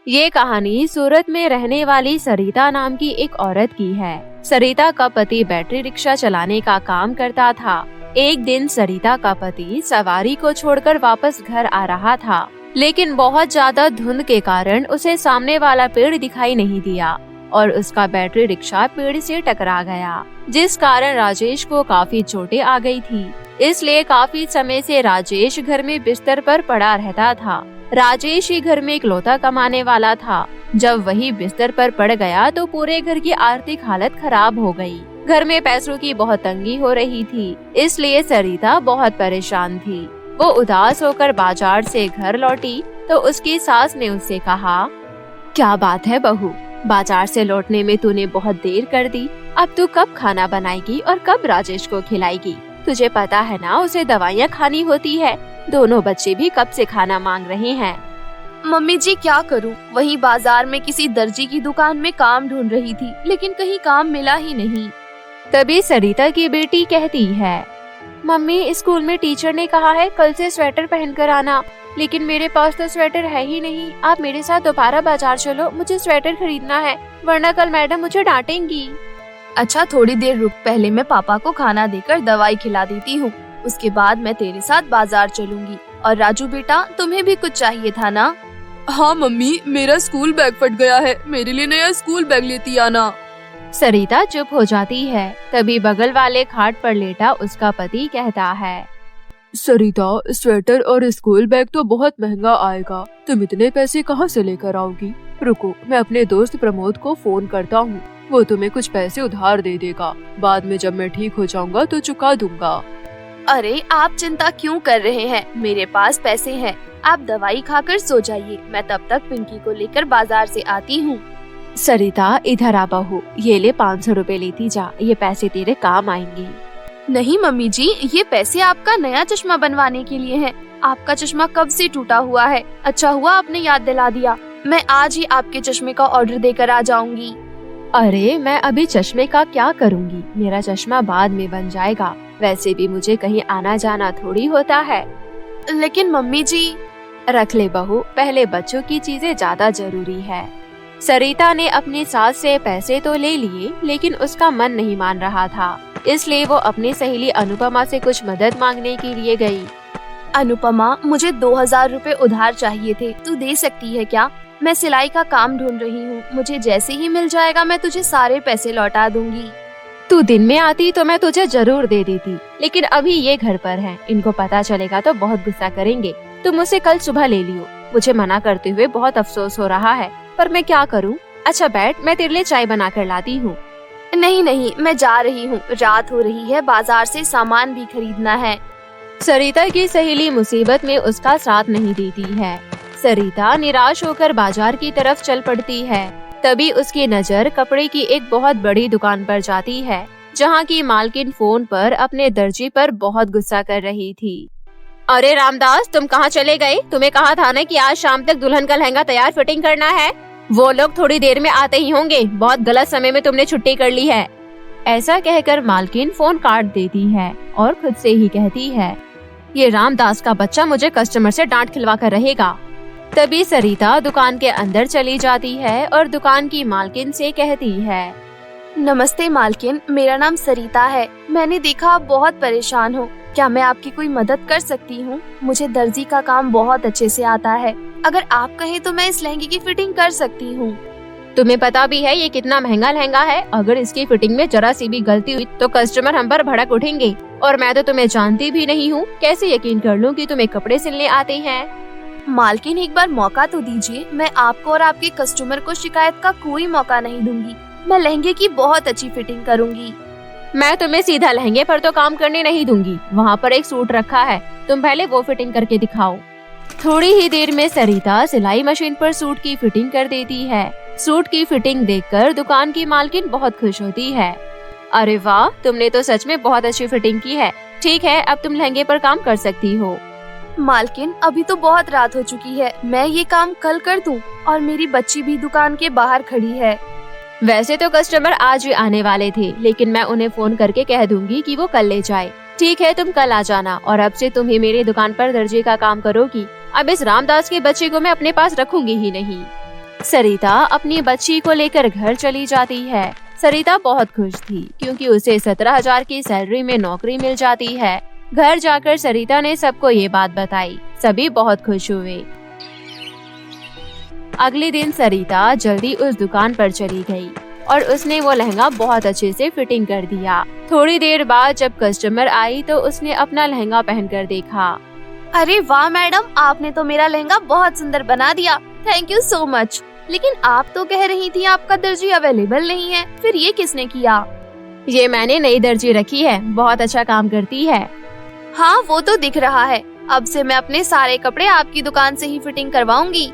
ये कहानी सूरत में रहने वाली सरिता नाम की एक औरत की है। सरिता का पति बैटरी रिक्शा चलाने का काम करता था। एक दिन सरिता का पति सवारी को छोड़कर वापस घर आ रहा था, लेकिन बहुत ज्यादा धुंध के कारण उसे सामने वाला पेड़ दिखाई नहीं दिया और उसका बैटरी रिक्शा पेड़ से टकरा गया, जिस कारण राजेश को काफी चोटें आ गई थी। इसलिए काफी समय से राजेश घर में बिस्तर पर पड़ा रहता था। राजेश ही घर में इकलौता कमाने वाला था। जब वही बिस्तर पर पड़ गया तो पूरे घर की आर्थिक हालत खराब हो गई। घर में पैसों की बहुत तंगी हो रही थी, इसलिए सरिता बहुत परेशान थी। वो उदास होकर बाजार से घर लौटी तो उसकी सास ने उससे कहा, क्या बात है बहू, बाजार से लौटने में तूने बहुत देर कर दी। अब तू कब खाना बनाएगी और कब राजेश को खिलाएगी? तुझे पता है ना, उसे दवाइयाँ खानी होती है। दोनों बच्चे भी कब से खाना मांग रहे हैं। मम्मी जी क्या करूं? वही बाजार में किसी दर्जी की दुकान में काम ढूंढ रही थी, लेकिन कहीं काम मिला ही नहीं। तभी सरिता की बेटी कहती है, मम्मी स्कूल में टीचर ने कहा है कल से स्वेटर पहनकर आना, लेकिन मेरे पास तो स्वेटर है ही नहीं। आप मेरे साथ दोबारा बाजार चलो, मुझे स्वेटर खरीदना है, वरना कल मैडम मुझे डांटेंगी। अच्छा थोड़ी देर रुक, पहले मैं पापा को खाना देकर दवाई खिला देती हूँ, उसके बाद मैं तेरे साथ बाजार चलूंगी। और राजू बेटा, तुम्हें भी कुछ चाहिए था ना? हाँ मम्मी, मेरा स्कूल बैग फट गया है, मेरे लिए नया स्कूल बैग लेती आना। सरिता चुप हो जाती है। तभी बगल वाले खाट पर लेटा उसका पति कहता है, सरिता, स्वेटर और स्कूल बैग तो बहुत महंगा आएगा, तुम इतने पैसे कहाँ से लेकर आओगी? रुको, मैं अपने दोस्त प्रमोद को फोन करता हूँ, वो तुम्हें कुछ पैसे उधार दे देगा। बाद में जब मैं ठीक हो जाऊंगा तो चुका दूंगा। अरे आप चिंता क्यों कर रहे हैं, मेरे पास पैसे हैं। आप दवाई खाकर सो जाइए, मैं तब तक पिंकी को लेकर बाजार से आती हूँ। सरिता इधर आ बहू, ये ले 500 रुपए लेती जा, ये पैसे तेरे काम आएंगे। नहीं मम्मी जी, ये पैसे आपका नया चश्मा बनवाने के लिए हैं। आपका चश्मा कब से टूटा हुआ है, अच्छा हुआ आपने याद दिला दिया। मैं आज ही आपके चश्मे का ऑर्डर देकर आ जाऊंगी। अरे मैं अभी चश्मे का क्या करूंगी, मेरा चश्मा बाद में बन जाएगा। वैसे भी मुझे कहीं आना जाना थोड़ी होता है। लेकिन मम्मी जी। रख ले बहू, पहले बच्चों की चीजें ज्यादा जरूरी है। सरिता ने अपनी सास से पैसे तो ले लिए, लेकिन उसका मन नहीं मान रहा था, इसलिए वो अपनी सहेली अनुपमा से कुछ मदद मांगने के लिए गई। अनुपमा, मुझे 2000 रुपए उधार चाहिए थे, तू दे सकती है क्या? मैं सिलाई का काम ढूंढ रही हूँ, मुझे जैसे ही मिल जाएगा मैं तुझे सारे पैसे लौटा दूंगी। तू दिन में आती तो मैं तुझे जरूर दे देती, लेकिन अभी ये घर पर है, इनको पता चलेगा तो बहुत गुस्सा करेंगे। तुम मुझसे कल सुबह ले लियो। मुझे मना करते हुए बहुत अफसोस हो रहा है, पर मैं क्या करूँ? अच्छा बैठ, मैं तेरे लिए चाय बना कर लाती हूँ। नहीं नहीं, मैं जा रही हूँ, रात हो रही है, बाजार से सामान भी खरीदना है। सरिता की सहेली मुसीबत में उसका साथ नहीं देती है। सरिता निराश होकर बाजार की तरफ चल पड़ती है। तभी उसकी नजर कपड़े की एक बहुत बड़ी दुकान पर जाती है, जहाँ की मालकिन फोन पर अपने दर्जी पर बहुत गुस्सा कर रही थी। अरे रामदास, तुम कहाँ चले गए? तुम्हें कहा था ना कि आज शाम तक दुल्हन का लहंगा तैयार फिटिंग करना है। वो लोग थोड़ी देर में आते ही होंगे, बहुत गलत समय में तुमने छुट्टी कर ली है। ऐसा कहकर मालकिन फोन काट देती है और खुद से ही कहती है, ये रामदास का बच्चा मुझे कस्टमर से डांट खिलवा कर रहेगा। तभी सरिता दुकान के अंदर चली जाती है और दुकान की मालकिन से कहती है, नमस्ते मालकिन, मेरा नाम सरिता है। मैंने देखा आप बहुत परेशान हो, क्या मैं आपकी कोई मदद कर सकती हूँ? मुझे दर्जी का काम बहुत अच्छे से आता है, अगर आप कहें तो मैं इस लहंगे की फिटिंग कर सकती हूँ। तुम्हें पता भी है ये कितना महंगा लहंगा है, अगर इसकी फिटिंग में जरा सी भी गलती हुई तो कस्टमर हम पर भड़क उठेंगे, और मैं तो तुम्हें जानती भी नहीं हूँ, कैसे यकीन कर लूँ कि तुम्हें कपड़े सिलने आते हैं? मालकिन एक बार मौका तो दीजिए, मैं आपको और आपके कस्टमर को शिकायत का कोई मौका नहीं दूंगी। मैं लहंगे की बहुत अच्छी फिटिंग करूंगी। मैं तुम्हें सीधा लहंगे पर तो काम करने नहीं दूंगी, वहाँ पर एक सूट रखा है, तुम पहले वो फिटिंग करके दिखाओ। थोड़ी ही देर में सरिता सिलाई मशीन पर सूट की फिटिंग कर देती है। सूट की फिटिंग देखकर दुकान की मालकिन बहुत खुश होती है। अरे वाह, तुमने तो सच में बहुत अच्छी फिटिंग की है। ठीक है, अब तुम लहंगे पर काम कर सकती हो। मालकिन अभी तो बहुत रात हो चुकी है, मैं ये काम कल कर दूं, और मेरी बच्ची भी दुकान के बाहर खड़ी है। वैसे तो कस्टमर आज भी आने वाले थे, लेकिन मैं उन्हें फोन करके कह दूंगी कि वो कल ले जाए। ठीक है, तुम कल आ जाना, और अब से तुम ही मेरी दुकान पर दर्जी का काम करोगी। अब इस रामदास के बच्चे को मैं अपने पास रखूंगी ही नहीं। सरिता अपनी बच्ची को लेकर घर चली जाती है। सरिता बहुत खुश थी क्योंकि उसे 17,000 की सैलरी में नौकरी मिल जाती है। घर जाकर सरिता ने सबको ये बात बताई। सभी बहुत खुश हुए। अगले दिन सरिता जल्दी उस दुकान पर चली गई और उसने वो लहंगा बहुत अच्छे से फिटिंग कर दिया। थोड़ी देर बाद जब कस्टमर आई तो उसने अपना लहंगा पहनकर देखा। अरे वाह मैडम, आपने तो मेरा लहंगा बहुत सुंदर बना दिया। Thank you so much. लेकिन आप तो कह रही थी आपका दर्जी अवेलेबल नहीं है, फिर ये किसने किया? ये मैंने नई दर्जी रखी है, बहुत अच्छा काम करती है। हाँ वो तो दिख रहा है। अब से मैं अपने सारे कपड़े आपकी दुकान से ही फिटिंग करवाऊंगी।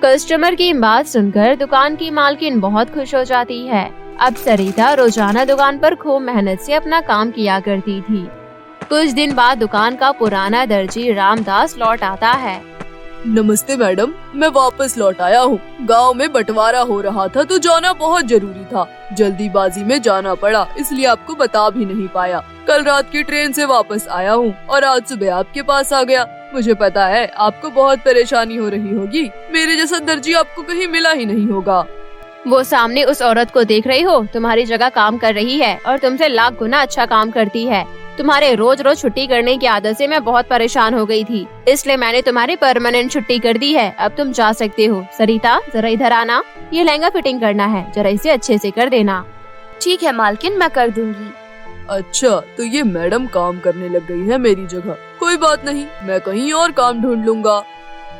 कस्टमर की बात सुनकर दुकान की मालकिन बहुत खुश हो जाती है। अब सरिता रोजाना दुकान पर खूब मेहनत से अपना काम किया करती थी। कुछ दिन बाद दुकान का पुराना दर्जी रामदास लौट आता है। नमस्ते मैडम, मैं वापस लौट आया हूँ। गांव में बंटवारा हो रहा था तो जाना बहुत जरूरी था। जल्दीबाजी में जाना पड़ा, इसलिए आपको बता भी नहीं पाया। कल रात की ट्रेन से वापस आया हूँ और आज सुबह आपके पास आ गया। मुझे पता है आपको बहुत परेशानी हो रही होगी। मेरे जैसा दर्जी आपको कहीं मिला ही नहीं होगा। वो सामने उस औरत को देख रही हो, तुम्हारी जगह काम कर रही है और तुमसे लाख गुना अच्छा काम करती है। तुम्हारे रोज रोज छुट्टी करने की आदत से मैं बहुत परेशान हो गई थी, इसलिए मैंने तुम्हारी परमानेंट छुट्टी कर दी है। अब तुम जा सकते हो। सरिता जरा इधर आना, ये लहंगा फिटिंग करना है, जरा इसे अच्छे से कर देना। ठीक है मालकिन, मैं कर दूंगी। अच्छा, तो ये मैडम काम करने लग गई है मेरी जगह। कोई बात नहीं, मैं कहीं और काम ढूंढ लूंगा।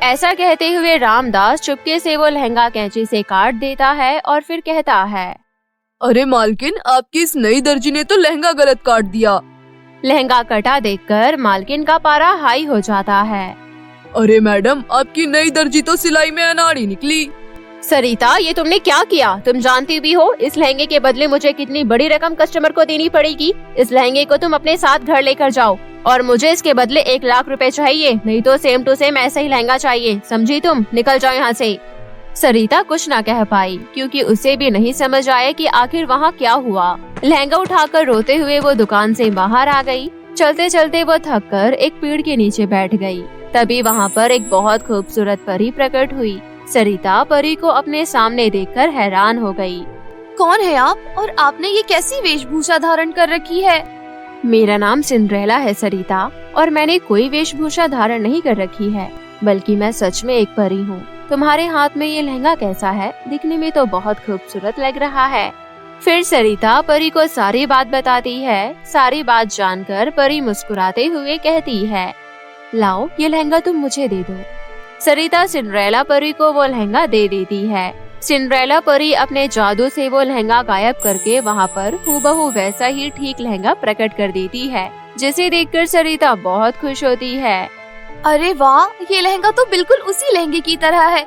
ऐसा कहते हुए रामदास चुपके से वो लहंगा कैंची से काट देता है और फिर कहता है, अरे मालकिन, आपकी इस नई दर्जी ने तो लहंगा गलत काट दिया। लहंगा कटा देखकर मालकिन का पारा हाई हो जाता है। अरे मैडम, आपकी नई दर्जी तो सिलाई में अनाड़ी निकली। सरिता, ये तुमने क्या किया? तुम जानती भी हो इस लहंगे के बदले मुझे कितनी बड़ी रकम कस्टमर को देनी पड़ेगी। इस लहंगे को तुम अपने साथ घर लेकर जाओ और मुझे इसके बदले 1 लाख रुपए चाहिए, नहीं तो सेम टू सेम ऐसा ही लहंगा चाहिए। समझी तुम? निकल जाओ यहाँ से। सरिता कुछ ना कह पाई क्योंकि उसे भी नहीं समझ आया कि आखिर वहाँ क्या हुआ। लहंगा उठाकर रोते हुए वो दुकान से बाहर आ गई। चलते चलते वो थक कर एक पेड़ के नीचे बैठ गई। तभी वहाँ पर एक बहुत खूबसूरत परी प्रकट हुई। सरिता परी को अपने सामने देखकर हैरान हो गई। कौन है आप और आपने ये कैसी वेशभूषा धारण कर रखी है? मेरा नाम सिंड्रेला है सरिता, और मैंने कोई वेशभूषा धारण नहीं कर रखी है, बल्कि मैं सच में एक परी हूँ। तुम्हारे हाथ में ये लहंगा कैसा है? दिखने में तो बहुत खूबसूरत लग रहा है। फिर सरिता परी को सारी बात बताती है। सारी बात जानकर परी मुस्कुराते हुए कहती है, लाओ ये लहंगा तुम मुझे दे दो। सरिता सिंड्रेला परी को वो लहंगा दे देती है। सिंड्रेला परी अपने जादू से वो लहंगा गायब करके वहाँ पर हूबहू वैसा ही ठीक लहंगा प्रकट कर देती है, जिसे देखकर सरिता बहुत खुश होती है। अरे वाह, ये लहंगा तो बिल्कुल उसी लहंगे की तरह है।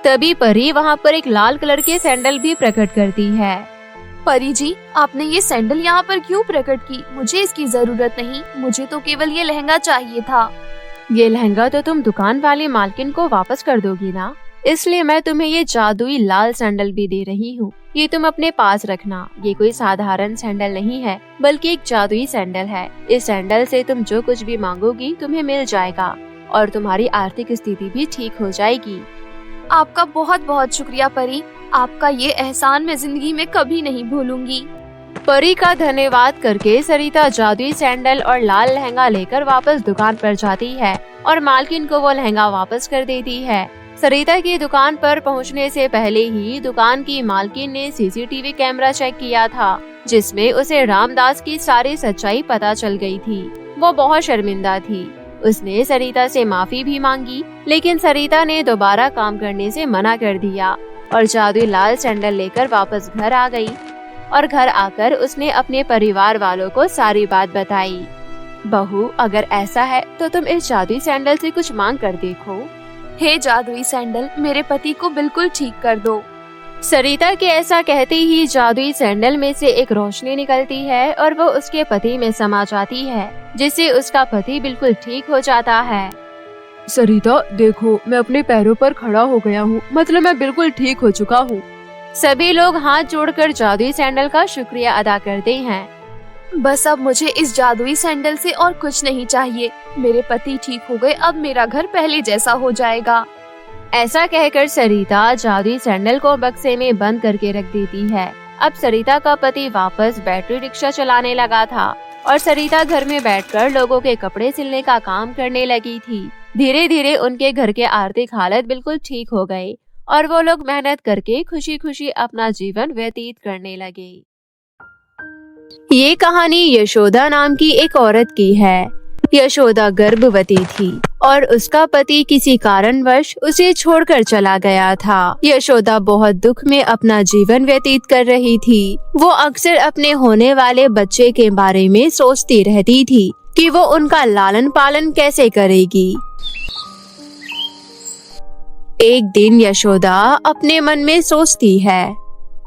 तभी परी वहाँ पर एक लाल कलर के सैंडल भी प्रकट करती है। परी जी, आपने ये सैंडल यहाँ पर क्यों प्रकट की? मुझे इसकी जरूरत नहीं, मुझे तो केवल ये लहंगा चाहिए था। ये लहंगा तो तुम दुकान वाले मालकिन को वापस कर दोगी ना, इसलिए मैं तुम्हें ये जादुई लाल सैंडल भी दे रही हूँ। ये तुम अपने पास रखना। ये कोई साधारण सैंडल नहीं है, बल्कि एक जादुई सैंडल है। इस सैंडल से तुम जो कुछ भी मांगोगी तुम्हें मिल जाएगा और तुम्हारी आर्थिक स्थिति भी ठीक हो जाएगी। आपका बहुत बहुत शुक्रिया परी, आपका ये एहसान मैं जिंदगी में कभी नहीं भूलूंगी। परी का धन्यवाद करके सरिता जादुई सैंडल और लाल लहंगा लेकर वापस दुकान पर जाती है और मालकिन को वो लहंगा वापस कर देती है। सरिता की दुकान पर पहुंचने से पहले ही दुकान की मालकिन ने सीसीटीवी कैमरा चेक किया था, जिसमें उसे रामदास की सारी सच्चाई पता चल गई थी। वो बहुत शर्मिंदा थी। उसने सरिता से माफी भी मांगी, लेकिन सरिता ने दोबारा काम करने से मना कर दिया और जादुई लाल सैंडल लेकर वापस घर आ गई। और घर आकर उसने अपने परिवार वालों को सारी बात बताई। बहू, अगर ऐसा है तो तुम इस जादुई सैंडल से कुछ मांग कर देखो। हे जादुई सैंडल, मेरे पति को बिल्कुल ठीक कर दो। सरिता के ऐसा कहते ही जादुई सैंडल में से एक रोशनी निकलती है और वो उसके पति में समा जाती है, जिससे उसका पति बिल्कुल ठीक हो जाता है। सरिता देखो, मैं अपने पैरों पर खड़ा हो गया हूँ, मतलब मैं बिल्कुल ठीक हो चुका हूँ। सभी लोग हाथ जोड़कर जादुई सैंडल का शुक्रिया अदा करते हैं। बस अब मुझे इस जादुई सैंडल से और कुछ नहीं चाहिए। मेरे पति ठीक हो गए, अब मेरा घर पहले जैसा हो जाएगा। ऐसा कहकर सरिता जादुई सैंडल को बक्से में बंद करके रख देती है। अब सरिता का पति वापस बैटरी रिक्शा चलाने लगा था और सरिता घर में बैठकर लोगों के कपड़े सिलने का काम करने लगी थी। धीरे धीरे उनके घर के आर्थिक हालत बिल्कुल ठीक हो गए और वो लोग मेहनत करके खुशी खुशी अपना जीवन व्यतीत करने लगे। ये कहानी यशोदा नाम की एक औरत की है। यशोदा गर्भवती थी और उसका पति किसी कारणवश उसे छोड़कर चला गया था। यशोदा बहुत दुख में अपना जीवन व्यतीत कर रही थी। वो अक्सर अपने होने वाले बच्चे के बारे में सोचती रहती थी कि वो उनका लालन पालन कैसे करेगी। एक दिन यशोदा अपने मन में सोचती है,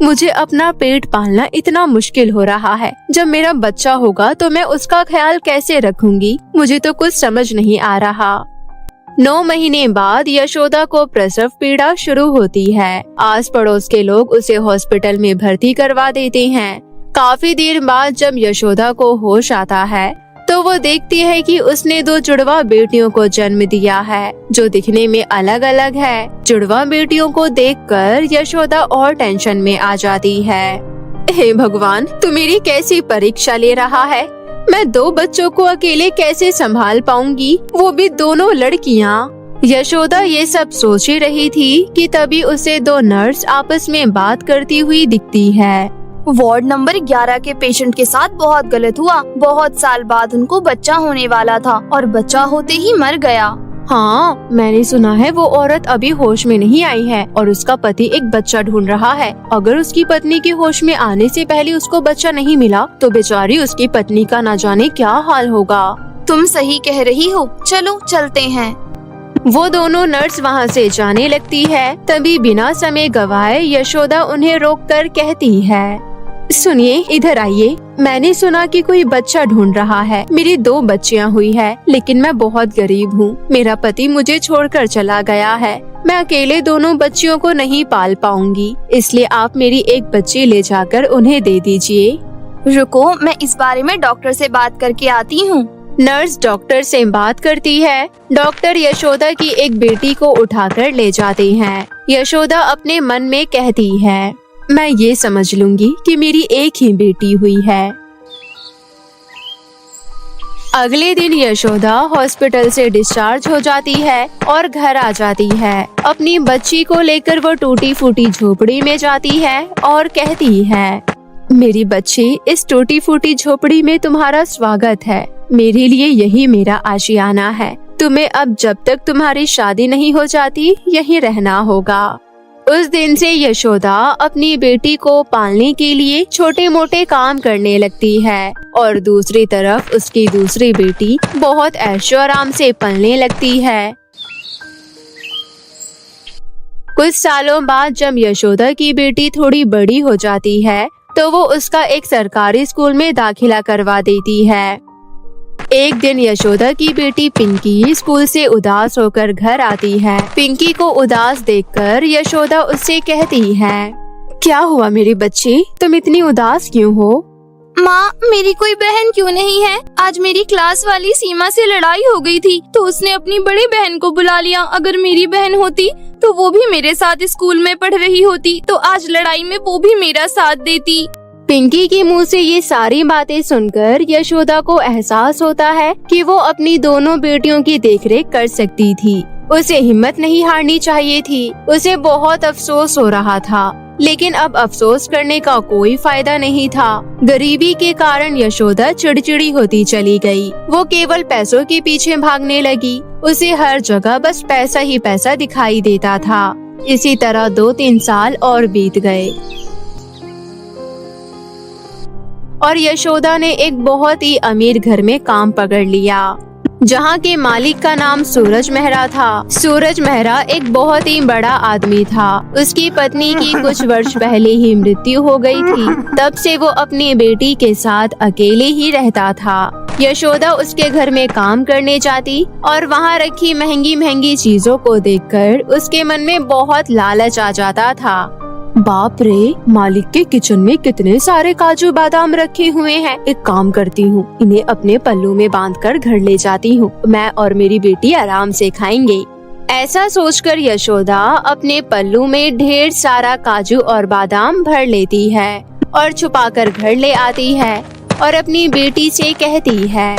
मुझे अपना पेट पालना इतना मुश्किल हो रहा है। जब मेरा बच्चा होगा तो मैं उसका ख्याल कैसे रखूंगी? मुझे तो कुछ समझ नहीं आ रहा। 9 महीने बाद यशोदा को प्रसव पीड़ा शुरू होती है। आस पड़ोस के लोग उसे हॉस्पिटल में भर्ती करवा देते हैं। काफी देर बाद जब यशोदा को होश आता है तो वो देखती है कि उसने 2 जुड़वा बेटियों को जन्म दिया है जो दिखने में अलग अलग है। जुड़वा बेटियों को देखकर यशोदा और टेंशन में आ जाती है। हे भगवान, तू मेरी कैसी परीक्षा ले रहा है? मैं 2 बच्चों को अकेले कैसे संभाल पाऊंगी, वो भी दोनों लड़कियां। यशोदा ये सब सोच ही रही थी कि तभी उसे 2 नर्स आपस में बात करती हुई दिखती है। वार्ड नंबर 11 के पेशेंट के साथ बहुत गलत हुआ। बहुत साल बाद उनको बच्चा होने वाला था और बच्चा होते ही मर गया। हाँ, मैंने सुना है वो औरत अभी होश में नहीं आई है और उसका पति एक बच्चा ढूंढ रहा है। अगर उसकी पत्नी के होश में आने से पहले उसको बच्चा नहीं मिला तो बेचारी उसकी पत्नी का न जाने क्या हाल होगा। तुम सही कह रही हो, चलो चलते हैं। वो दोनों नर्स वहाँ से जाने लगती है। तभी बिना समय गवाए यशोदा उन्हें रोककर कहती है, सुनिए, इधर आइए। मैंने सुना कि कोई बच्चा ढूंढ रहा है। मेरी 2 बच्चियां हुई है, लेकिन मैं बहुत गरीब हूँ। मेरा पति मुझे छोड़कर चला गया है। मैं अकेले दोनों बच्चियों को नहीं पाल पाऊंगी, इसलिए आप मेरी एक बच्ची ले जाकर उन्हें दे दीजिए। रुको, मैं इस बारे में डॉक्टर से बात करके आती हूँ। नर्स डॉक्टर से बात करती है। डॉक्टर यशोदा की एक बेटी को उठाकर ले जाते हैं। यशोदा अपने मन में कहती है, मैं ये समझ लूंगी कि मेरी एक ही बेटी हुई है। अगले दिन यशोदा हॉस्पिटल से डिस्चार्ज हो जाती है और घर आ जाती है। अपनी बच्ची को लेकर वो टूटी फूटी झोपड़ी में जाती है और कहती है, मेरी बच्ची, इस टूटी फूटी झोपड़ी में तुम्हारा स्वागत है। मेरे लिए यही मेरा आशियाना है। तुम्हें अब जब तक तुम्हारी शादी नहीं हो जाती यहीं रहना होगा। उस दिन से यशोदा अपनी बेटी को पालने के लिए छोटे मोटे काम करने लगती है और दूसरी तरफ उसकी दूसरी बेटी बहुत ऐशो आराम से पलने लगती है। कुछ सालों बाद जब यशोदा की बेटी थोड़ी बड़ी हो जाती है तो वो उसका एक सरकारी स्कूल में दाखिला करवा देती है। एक दिन यशोदा की बेटी पिंकी स्कूल से उदास होकर घर आती है। पिंकी को उदास देखकर यशोदा उससे कहती है, क्या हुआ मेरी बच्ची, तुम इतनी उदास क्यों हो? माँ, मेरी कोई बहन क्यों नहीं है? आज मेरी क्लास वाली सीमा से लड़ाई हो गई थी तो उसने अपनी बड़ी बहन को बुला लिया। अगर मेरी बहन होती तो वो भी मेरे साथ स्कूल में पढ़ रही होती तो आज लड़ाई में वो भी मेरा साथ देती। पिंकी के मुंह से ये सारी बातें सुनकर यशोदा को एहसास होता है कि वो अपनी दोनों बेटियों की देखरेख कर सकती थी। उसे हिम्मत नहीं हारनी चाहिए थी। उसे बहुत अफसोस हो रहा था, लेकिन अब अफसोस करने का कोई फायदा नहीं था। गरीबी के कारण यशोदा चिड़चिड़ी होती चली गई। वो केवल पैसों के पीछे भागने लगी। उसे हर जगह बस पैसा ही पैसा दिखाई देता था। इसी तरह 2-3 साल और बीत गए और यशोदा ने एक बहुत ही अमीर घर में काम पकड़ लिया, जहाँ के मालिक का नाम सूरज मेहरा था। सूरज मेहरा एक बहुत ही बड़ा आदमी था। उसकी पत्नी की कुछ वर्ष पहले ही मृत्यु हो गई थी। तब से वो अपनी बेटी के साथ अकेले ही रहता था। यशोदा उसके घर में काम करने जाती और वहाँ रखी महंगी महंगी चीजों को देखकर उसके मन में बहुत लालच आ जाता था। बाप रे, मालिक के किचन में कितने सारे काजू बादाम रखे हुए हैं। एक काम करती हूँ, इन्हें अपने पल्लू में बांधकर घर ले जाती हूँ। मैं और मेरी बेटी आराम से खाएंगे। ऐसा सोचकर यशोदा अपने पल्लू में ढेर सारा काजू और बादाम भर लेती है और छुपाकर घर ले आती है और अपनी बेटी से कहती है,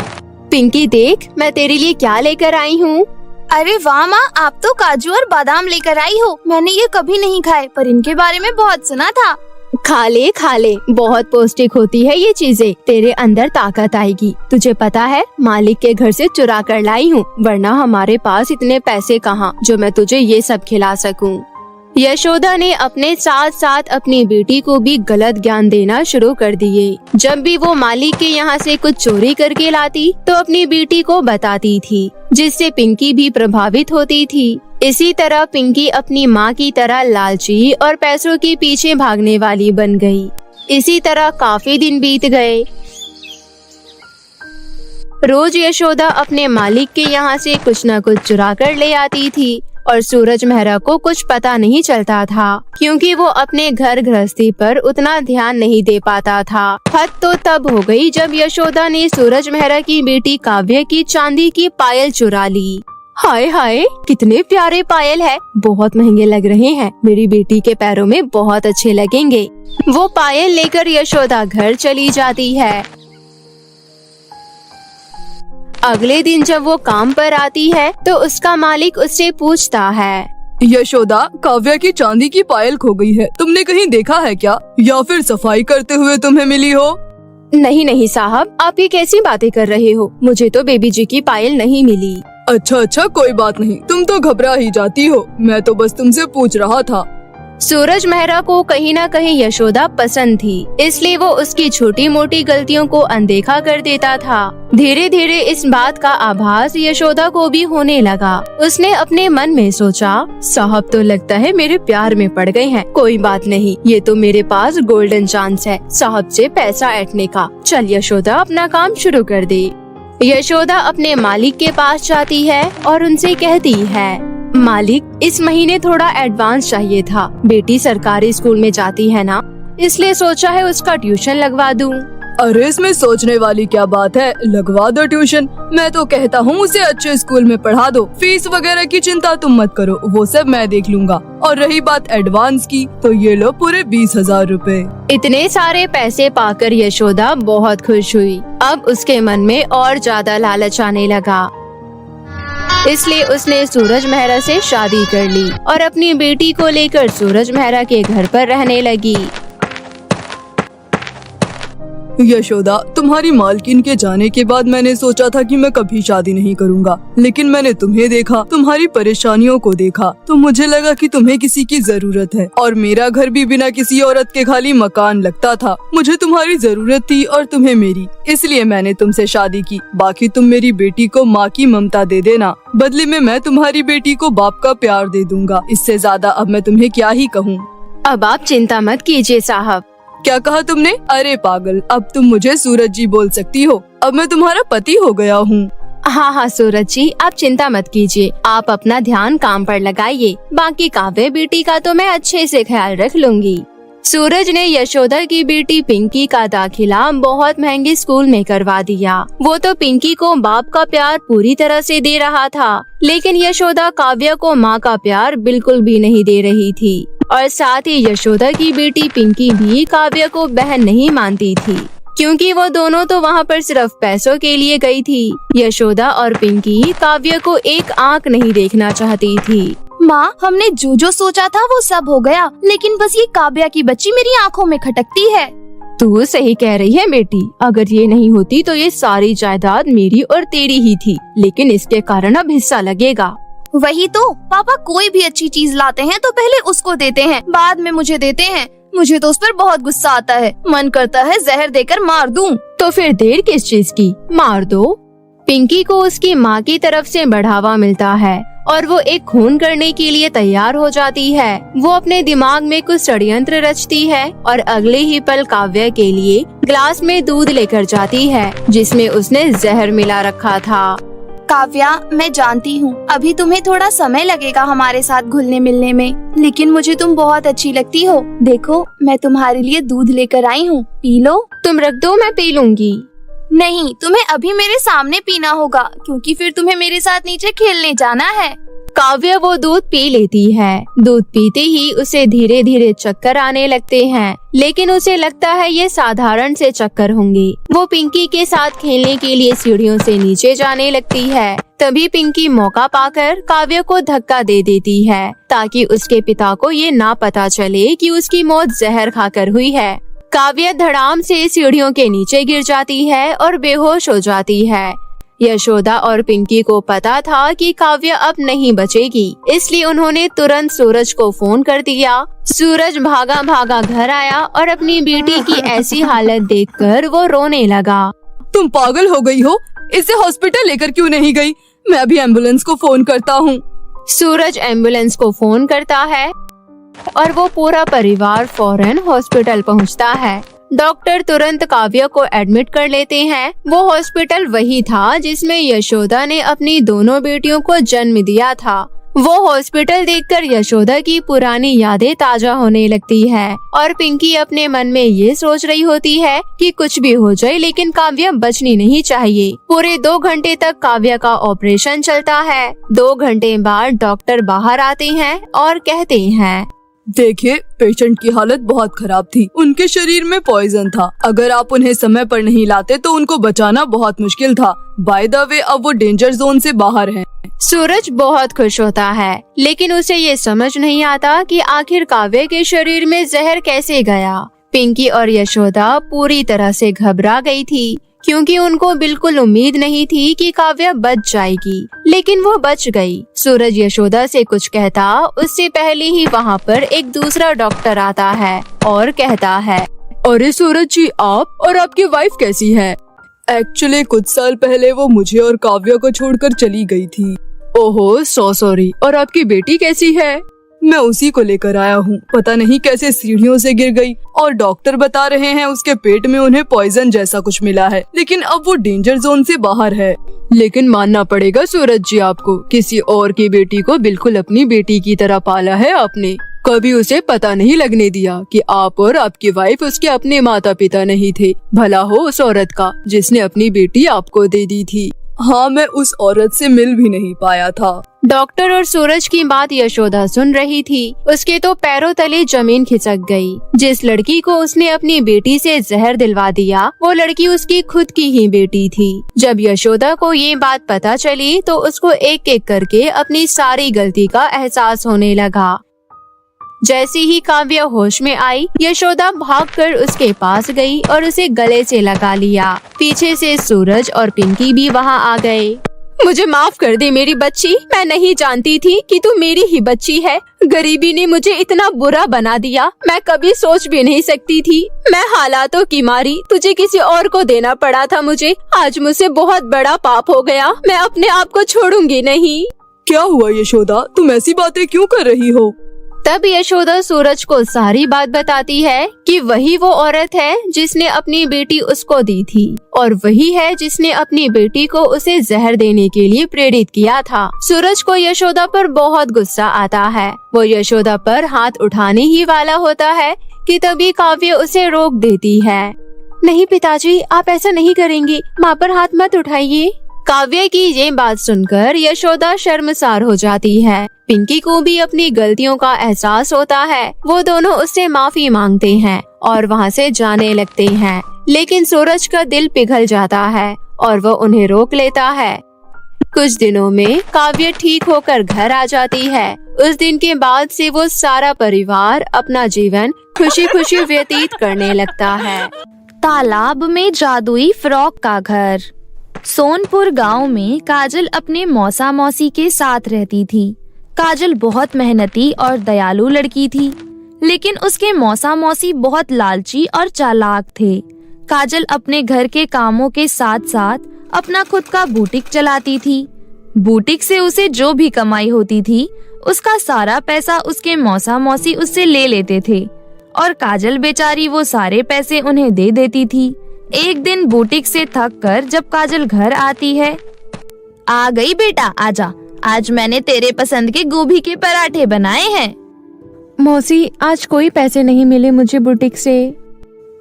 पिंकी देख, मैं तेरे लिए क्या लेकर आई हूँ। अरे वाह माँ, आप तो काजू और बादाम लेकर आई हो। मैंने ये कभी नहीं खाए, पर इनके बारे में बहुत सुना था। खा ले, बहुत पौष्टिक होती है ये चीजें, तेरे अंदर ताकत आएगी। तुझे पता है, मालिक के घर से चुरा कर लाई हूँ, वरना हमारे पास इतने पैसे कहाँ जो मैं तुझे ये सब खिला सकूँ। यशोदा ने अपने साथ साथ अपनी बेटी को भी गलत ज्ञान देना शुरू कर दिए। जब भी वो मालिक के यहाँ से कुछ चोरी करके लाती तो अपनी बेटी को बताती थी, जिससे पिंकी भी प्रभावित होती थी। इसी तरह पिंकी अपनी माँ की तरह लालची और पैसों के पीछे भागने वाली बन गई। इसी तरह काफी दिन बीत गए। रोज यशोदा अपने मालिक के यहाँ से कुछ न कुछ चुरा कर ले आती थी और सूरज मेहरा को कुछ पता नहीं चलता था, क्योंकि वो अपने घर गृहस्थी पर उतना ध्यान नहीं दे पाता था। हद तो तब हो गई जब यशोदा ने सूरज मेहरा की बेटी काव्या की चांदी की पायल चुरा ली। हाय हाय, कितने प्यारे पायल है, बहुत महंगे लग रहे हैं, मेरी बेटी के पैरों में बहुत अच्छे लगेंगे। वो पायल लेकर यशोदा घर चली जाती है। अगले दिन जब वो काम पर आती है तो उसका मालिक उससे पूछता है, यशोदा, काव्या की चांदी की पायल खो गई है, तुमने कहीं देखा है क्या, या फिर सफाई करते हुए तुम्हें मिली हो? नहीं साहब, आप ये कैसी बातें कर रहे हो, मुझे तो बेबी जी की पायल नहीं मिली। अच्छा, कोई बात नहीं, तुम तो घबरा ही जाती हो, मैं तो बस तुमसे पूछ रहा था। सूरज मेहरा को कहीं न कहीं यशोदा पसंद थी, इसलिए वो उसकी छोटी मोटी गलतियों को अनदेखा कर देता था। धीरे धीरे इस बात का आभास यशोदा को भी होने लगा। उसने अपने मन में सोचा, साहब तो लगता है मेरे प्यार में पड़ गए हैं। कोई बात नहीं, ये तो मेरे पास गोल्डन चांस है साहब से पैसा ऐंठने का। चल यशोदा, अपना काम शुरू कर दे। यशोदा अपने मालिक के पास जाती है और उनसे कहती है, मालिक, इस महीने थोड़ा एडवांस चाहिए था। बेटी सरकारी स्कूल में जाती है ना, इसलिए सोचा है उसका ट्यूशन लगवा दूं। अरे इसमें सोचने वाली क्या बात है, लगवा दो ट्यूशन। मैं तो कहता हूँ उसे अच्छे स्कूल में पढ़ा दो। फीस वगैरह की चिंता तुम मत करो, वो सब मैं देख लूँगा। और रही बात एडवांस की, तो ये लो पूरे 20,000 रुपए। इतने सारे पैसे पाकर यशोदा बहुत खुश हुई। अब उसके मन में और ज्यादा लालच आने लगा, इसलिए उसने सूरज मेहरा से शादी कर ली और अपनी बेटी को लेकर सूरज मेहरा के घर पर रहने लगी। यशोदा, तुम्हारी मालकिन के जाने के बाद मैंने सोचा था कि मैं कभी शादी नहीं करूंगा, लेकिन मैंने तुम्हें देखा, तुम्हारी परेशानियों को देखा, तो मुझे लगा कि तुम्हें किसी की जरूरत है। और मेरा घर भी बिना किसी औरत के खाली मकान लगता था। मुझे तुम्हारी जरूरत थी और तुम्हें मेरी, इसलिए मैंने तुमसे शादी की। बाकी तुम मेरी बेटी को माँ की ममता दे देना, बदले में मैं तुम्हारी बेटी को बाप का प्यार दे दूंगा। इससे ज्यादा अब मैं तुम्हें क्या ही कहूँ। अब आप चिंता मत कीजिए साहब। क्या कहा तुमने? अरे पागल, अब तुम मुझे सूरज जी बोल सकती हो। अब मैं तुम्हारा पति हो गया हूँ। हाँ सूरज जी, आप चिंता मत कीजिए। आप अपना ध्यान काम पर लगाइए, बाकी काव्य बेटी का तो मैं अच्छे से ख्याल रख लूंगी। सूरज ने यशोदा की बेटी पिंकी का दाखिला बहुत महंगे स्कूल में करवा दिया। वो तो पिंकी को बाप का प्यार पूरी तरह से दे रहा था, लेकिन यशोदा काव्या को माँ का प्यार बिल्कुल भी नहीं दे रही थी। और साथ ही यशोदा की बेटी पिंकी भी काव्या को बहन नहीं मानती थी, क्योंकि वो दोनों तो वहाँ पर सिर्फ पैसों के लिए गई थी। यशोदा और पिंकी काव्या को एक आंख नहीं देखना चाहती थी। माँ, हमने जो सोचा था वो सब हो गया, लेकिन बस ये काव्या की बच्ची मेरी आँखों में खटकती है। तू सही कह रही है बेटी, अगर ये नहीं होती तो ये सारी जायदाद मेरी और तेरी ही थी, लेकिन इसके कारण अब हिस्सा लगेगा। वही तो, पापा कोई भी अच्छी चीज लाते हैं तो पहले उसको देते हैं, बाद में मुझे देते हैं। मुझे तो उस पर बहुत गुस्सा आता है, मन करता है जहर देकर मार दूं। तो फिर देर किस चीज की, मार दो। पिंकी को उसकी माँ की तरफ से बढ़ावा मिलता है और वो एक खून करने के लिए तैयार हो जाती है। वो अपने दिमाग में कुछ षड्यंत्र रचती है और अगले ही पल काव्या के लिए ग्लास में दूध लेकर जाती है, जिसमें उसने जहर मिला रखा था। काव्या, मैं जानती हूँ अभी तुम्हें थोड़ा समय लगेगा हमारे साथ घुलने मिलने में, लेकिन मुझे तुम बहुत अच्छी लगती हो। देखो, मैं तुम्हारे लिए दूध लेकर आई हूँ, पी लो। तुम रख दो, मैं पी लूंगी। नहीं, तुम्हें अभी मेरे सामने पीना होगा, क्योंकि फिर तुम्हें मेरे साथ नीचे खेलने जाना है। काव्या वो दूध पी लेती है। दूध पीते ही उसे धीरे धीरे चक्कर आने लगते हैं, लेकिन उसे लगता है ये साधारण से चक्कर होंगे। वो पिंकी के साथ खेलने के लिए सीढ़ियों से नीचे जाने लगती है। तभी पिंकी मौका पाकर काव्या को धक्का दे देती है, ताकि उसके पिता को ये ना पता चले कि उसकी मौत जहर खाकर हुई है। काव्या धड़ाम से सीढ़ियों के नीचे गिर जाती है और बेहोश हो जाती है। यशोदा और पिंकी को पता था कि काव्या अब नहीं बचेगी, इसलिए उन्होंने तुरंत सूरज को फोन कर दिया। सूरज भागा भागा घर आया और अपनी बेटी की ऐसी हालत देखकर वो रोने लगा। तुम पागल हो गई हो? इसे हॉस्पिटल लेकर क्यों नहीं गई? मैं अभी एम्बुलेंस को फोन करता हूँ। सूरज एम्बुलेंस को फोन करता है और वो पूरा परिवार फौरन हॉस्पिटल पहुँचता है। डॉक्टर तुरंत काव्या को एडमिट कर लेते हैं। वो हॉस्पिटल वही था जिसमें यशोदा ने अपनी दोनों बेटियों को जन्म दिया था। वो हॉस्पिटल देखकर यशोदा की पुरानी यादें ताजा होने लगती है और पिंकी अपने मन में ये सोच रही होती है कि कुछ भी हो जाए लेकिन काव्या बचनी नहीं चाहिए। पूरे 2 घंटे तक काव्या का ऑपरेशन चलता है। 2 घंटे बाद डॉक्टर बाहर आते हैं और कहते हैं, देखिए, पेशेंट की हालत बहुत खराब थी। उनके शरीर में पॉइजन था। अगर आप उन्हें समय पर नहीं लाते तो उनको बचाना बहुत मुश्किल था। बाय द वे, अब वो डेंजर जोन से बाहर हैं। सूरज बहुत खुश होता है, लेकिन उसे ये समझ नहीं आता कि आखिर काव्या के शरीर में जहर कैसे गया। पिंकी और यशोदा पूरी तरह से घबरा गई थी, क्योंकि उनको बिल्कुल उम्मीद नहीं थी कि काव्या बच जाएगी, लेकिन वो बच गई। सूरज यशोदा से कुछ कहता उससे पहले ही वहाँ पर एक दूसरा डॉक्टर आता है और कहता है, अरे सूरज जी, आप और आपकी वाइफ कैसी है? एक्चुअली कुछ साल पहले वो मुझे और काव्या को छोड़कर चली गई थी। ओहो, सो सॉरी। और आपकी बेटी कैसी है? मैं उसी को लेकर आया हूँ। पता नहीं कैसे सीढ़ियों से गिर गई और डॉक्टर बता रहे हैं उसके पेट में उन्हें पॉइजन जैसा कुछ मिला है, लेकिन अब वो डेंजर जोन से बाहर है। लेकिन मानना पड़ेगा सूरज जी, आपको किसी और की बेटी को बिल्कुल अपनी बेटी की तरह पाला है आपने। कभी उसे पता नहीं लगने दिया कि आप और आपकी वाइफ उसके अपने माता पिता नहीं थे। भला हो उस औरत का जिसने अपनी बेटी आपको दे दी थी। हाँ, मैं उस औरत से मिल भी नहीं पाया था। डॉक्टर और सूरज की बात यशोदा सुन रही थी। उसके तो पैरों तले जमीन खिसक गई। जिस लड़की को उसने अपनी बेटी से जहर दिलवा दिया, वो लड़की उसकी खुद की ही बेटी थी। जब यशोदा को ये बात पता चली तो उसको एक एक करके अपनी सारी गलती का एहसास होने लगा। जैसे ही काव्या होश में आई, यशोदा भागकर उसके पास गई और उसे गले से लगा लिया। पीछे से सूरज और पिंकी भी वहाँ आ गए। मुझे माफ कर दे मेरी बच्ची, मैं नहीं जानती थी कि तू मेरी ही बच्ची है। गरीबी ने मुझे इतना बुरा बना दिया, मैं कभी सोच भी नहीं सकती थी। मैं हालातों की मारी तुझे किसी और को देना पड़ा था मुझे। आज मुझसे बहुत बड़ा पाप हो गया, मैं अपने आप को छोड़ूंगी नहीं। क्या हुआ यशोदा, तुम ऐसी बातें क्यों कर रही हो? तब यशोदा सूरज को सारी बात बताती है कि वही वो औरत है जिसने अपनी बेटी उसको दी थी और वही है जिसने अपनी बेटी को उसे जहर देने के लिए प्रेरित किया था। सूरज को यशोदा पर बहुत गुस्सा आता है। वो यशोदा पर हाथ उठाने ही वाला होता है कि तभी काव्या उसे रोक देती है। नहीं पिताजी, आप ऐसा नहीं करेंगे, माँ पर हाथ मत उठाइए। काव्या की ये बात सुनकर यशोदा शर्मसार हो जाती है। पिंकी को भी अपनी गलतियों का एहसास होता है। वो दोनों उससे माफी मांगते हैं और वहाँ से जाने लगते हैं, लेकिन सूरज का दिल पिघल जाता है और वो उन्हें रोक लेता है। कुछ दिनों में काव्या ठीक होकर घर आ जाती है। उस दिन के बाद से वो सारा परिवार अपना जीवन खुशी खुशी व्यतीत करने लगता है। तालाब में जादुई फ्रॉक का घर। सोनपुर गांव में काजल अपने मौसा मौसी के साथ रहती थी। काजल बहुत मेहनती और दयालु लड़की थी, लेकिन उसके मौसा मौसी बहुत लालची और चालाक थे। काजल अपने घर के कामों के साथ साथ अपना खुद का बुटीक चलाती थी। बुटीक से उसे जो भी कमाई होती थी, उसका सारा पैसा उसके मौसा मौसी उससे ले लेते थे और काजल बेचारी वो सारे पैसे उन्हें दे देती थी। एक दिन बुटीक से थक कर जब काजल घर आती है, आ गई बेटा, आजा, आज मैंने तेरे पसंद के गोभी के पराठे बनाए हैं। मौसी, आज कोई पैसे नहीं मिले मुझे बुटीक से।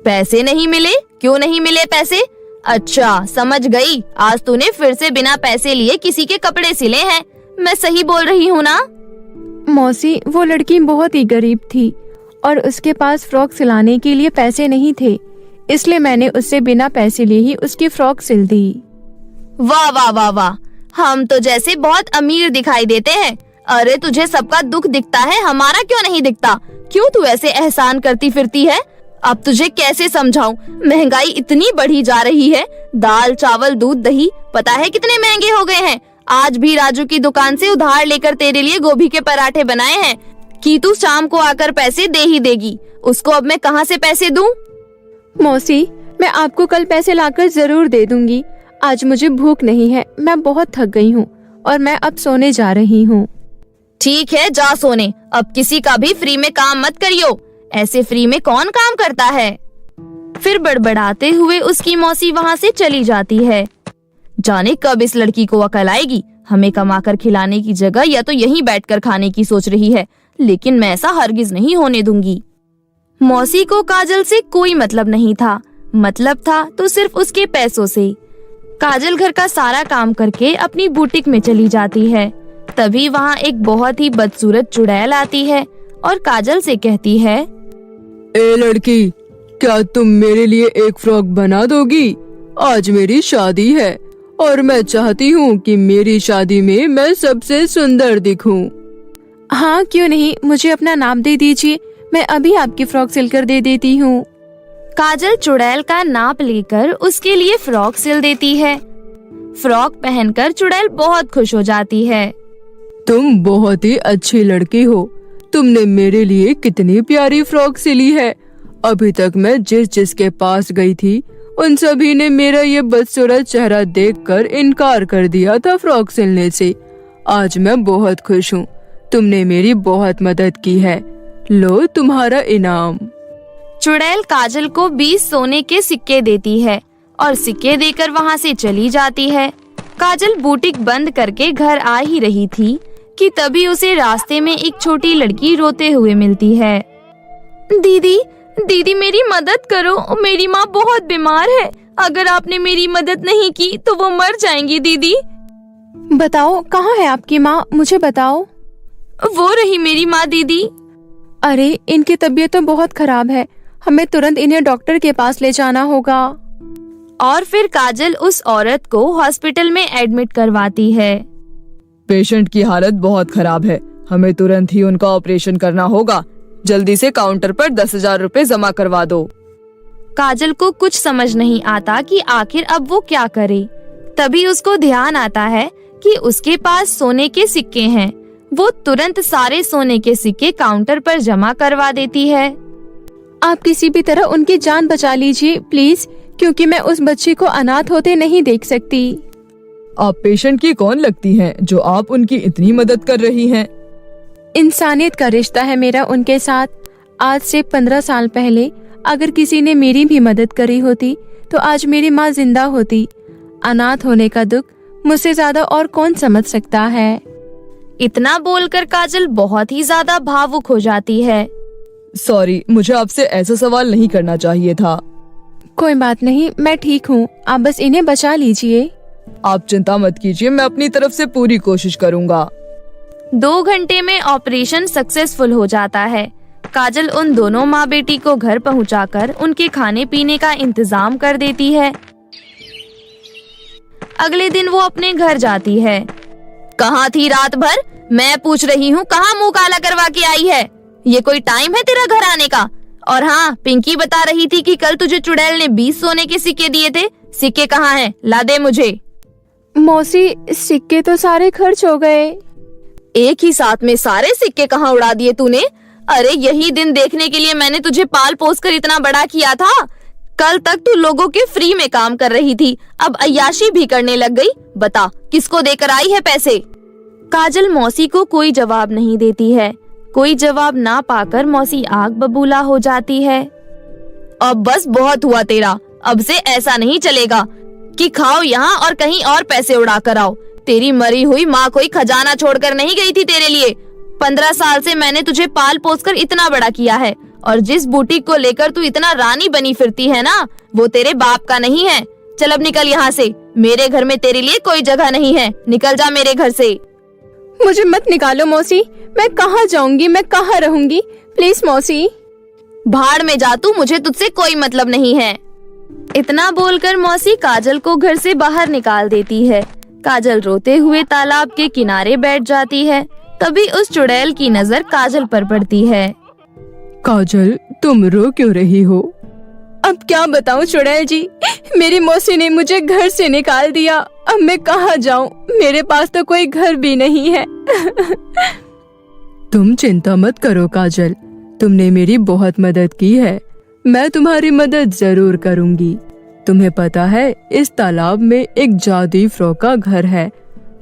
पैसे नहीं मिले? क्यों नहीं मिले पैसे? अच्छा, समझ गई, आज तूने फिर से बिना पैसे लिए किसी के कपड़े सिले हैं। मैं सही बोल रही हूँ ना? मौसी, वो लड़की बहुत ही गरीब थी और उसके पास फ्रॉक सिलाने के लिए पैसे नहीं थे, इसलिए मैंने उससे बिना पैसे लिए ही उसकी फ्रॉक सिल दी। वाह वाह वाह वाह, हम तो जैसे बहुत अमीर दिखाई देते हैं। अरे तुझे सबका दुख दिखता है, हमारा क्यों नहीं दिखता? क्यों तू ऐसे एहसान करती फिरती है? अब तुझे कैसे समझाऊं? महंगाई इतनी बढ़ी जा रही है, दाल चावल दूध दही पता है कितने महंगे हो गए हैं। आज भी राजू की दुकान से उधार लेकर तेरे लिए गोभी के पराठे बनाए हैं कि तू शाम को आकर पैसे दे ही देगी। उसको अब मैं कहाँ से पैसे दूं? मौसी, मैं आपको कल पैसे लाकर जरूर दे दूंगी। आज मुझे भूख नहीं है, मैं बहुत थक गई हूँ और मैं अब सोने जा रही हूँ। ठीक है, जा सोने। अब किसी का भी फ्री में काम मत करियो, ऐसे फ्री में कौन काम करता है? फिर बड़बड़ाते हुए उसकी मौसी वहाँ से चली जाती है। जाने कब इस लड़की को अकल आएगी। हमें कमाकर खिलाने की जगह या तो यहीं बैठकर खाने की सोच रही है, लेकिन मैं ऐसा हरगिज नहीं होने दूंगी। मौसी को काजल से कोई मतलब नहीं था, मतलब था तो सिर्फ उसके पैसों से। काजल घर का सारा काम करके अपनी बुटीक में चली जाती है। तभी वहाँ एक बहुत ही बदसूरत चुड़ैल आती है और काजल से कहती है, ए लड़की, क्या तुम मेरे लिए एक फ्रॉक बना दोगी? आज मेरी शादी है और मैं चाहती हूँ कि मेरी शादी में मैं सबसे सुंदर दिखूं। हाँ, क्यों नहीं, मुझे अपना नाप दे दीजिए, मैं अभी आपकी फ्रॉक सिलकर दे देती हूँ। काजल चुड़ैल का नाप लेकर उसके लिए फ्रॉक सिल देती है। फ्रॉक पहनकर चुड़ैल बहुत खुश हो जाती है। तुम बहुत ही अच्छी लड़की हो, तुमने मेरे लिए कितनी प्यारी फ्रॉक सिली है। अभी तक मैं जिसके पास गई थी उन सभी ने मेरा ये बदसूरत चेहरा देखकर इनकार कर दिया था फ्रॉक सिलने से। आज मैं बहुत खुश हूँ, तुमने मेरी बहुत मदद की है। लो तुम्हारा इनाम। चुड़ैल काजल को 20 सोने के सिक्के देती है और सिक्के देकर वहाँ से चली जाती है। काजल बुटीक बंद करके घर आ ही रही थी कि तभी उसे रास्ते में एक छोटी लड़की रोते हुए मिलती है। दीदी, दीदी मेरी मदद करो, मेरी माँ बहुत बीमार है। अगर आपने मेरी मदद नहीं की तो वो मर जाएंगी दीदी। बताओ, कहाँ है आपकी माँ, मुझे बताओ। वो रही मेरी माँ दीदी। अरे, इनकी तबीयत तो बहुत खराब है, हमें तुरंत इन्हें डॉक्टर के पास ले जाना होगा। और फिर काजल उस औरत को हॉस्पिटल में एडमिट करवाती है। पेशेंट की हालत बहुत खराब है, हमें तुरंत ही उनका ऑपरेशन करना होगा। जल्दी से काउंटर पर 10,000 रुपए जमा करवा दो। काजल को कुछ समझ नहीं आता कि आखिर अब वो क्या करे। तभी उसको ध्यान आता है कि उसके पास सोने के सिक्के हैं। वो तुरंत सारे सोने के सिक्के काउंटर पर जमा करवा देती है। आप किसी भी तरह उनकी जान बचा लीजिए प्लीज, क्योंकि मैं उस बच्चे को अनाथ होते नहीं देख सकती। आप पेशेंट की कौन लगती हैं जो आप उनकी इतनी मदद कर रही हैं? इंसानियत का रिश्ता है मेरा उनके साथ। आज से 15 साल पहले अगर किसी ने मेरी भी मदद करी होती तो आज मेरी माँ जिंदा होती। अनाथ होने का दुख मुझसे ज्यादा और कौन समझ सकता है। इतना बोलकर काजल बहुत ही ज्यादा भावुक हो जाती है। सॉरी, मुझे आपसे ऐसा सवाल नहीं करना चाहिए था। कोई बात नहीं, मैं ठीक हूँ, आप बस इन्हें बचा लीजिए। आप चिंता मत कीजिए, मैं अपनी तरफ से पूरी कोशिश करूँगा। 2 घंटे में ऑपरेशन सक्सेसफुल हो जाता है। काजल उन दोनों माँ बेटी को घर पहुंचाकर उनके खाने पीने का इंतजाम कर देती है। अगले दिन वो अपने घर जाती है। कहाँ थी रात भर? मैं पूछ रही हूँ, कहाँ मुंह काला करवा के आई है? ये कोई टाइम है तेरा घर आने का? और हाँ, पिंकी बता रही थी कि कल तुझे चुड़ैल ने 20 सोने के सिक्के दिए थे। सिक्के कहाँ हैं? ला दे मुझे। मौसी, सिक्के तो सारे खर्च हो गए। एक ही साथ में सारे सिक्के कहाँ उड़ा दिए तूने? अरे यही दिन देखने के लिए मैंने तुझे पाल पोस कर इतना बड़ा किया था। कल तक तू लोगों के फ्री में काम कर रही थी, अब अय्याशी भी करने लग गई। बता, किसको देकर आई है पैसे? काजल मौसी को कोई जवाब नहीं देती है। कोई जवाब ना पाकर मौसी आग बबूला हो जाती है। अब बस बहुत हुआ तेरा, अब से ऐसा नहीं चलेगा कि खाओ यहाँ और कहीं और पैसे उड़ा कर आओ। तेरी मरी हुई माँ कोई खजाना छोड़कर नहीं गई थी तेरे लिए। 15 साल से मैंने तुझे पाल पोस कर इतना बड़ा किया है, और जिस बुटीक को लेकर तू इतना रानी बनी फिरती है ना, वो तेरे बाप का नहीं है। चल अब निकल यहाँ से, मेरे घर में तेरे लिए कोई जगह नहीं है, निकल जा मेरे घर से। मुझे मत निकालो मौसी, मैं कहाँ जाऊंगी, मैं कहाँ रहूंगी, प्लीज मौसी। भाड़ में जा तू, मुझे तुझसे कोई मतलब नहीं है। इतना बोलकर मौसी काजल को घर से बाहर निकाल देती है। काजल रोते हुए तालाब के किनारे बैठ जाती है। तभी उस चुड़ैल की नजर काजल पर पड़ती है। काजल, तुम रो क्यों रही हो? अब क्या बताऊं चुड़ैल जी, मेरी मौसी ने मुझे घर से निकाल दिया। अब मैं कहाँ जाऊं? मेरे पास तो कोई घर भी नहीं है। तुम चिंता मत करो काजल, तुमने मेरी बहुत मदद की है। मैं तुम्हारी मदद जरूर करूंगी। तुम्हें पता है, इस तालाब में एक जादुई फ्रॉक का घर है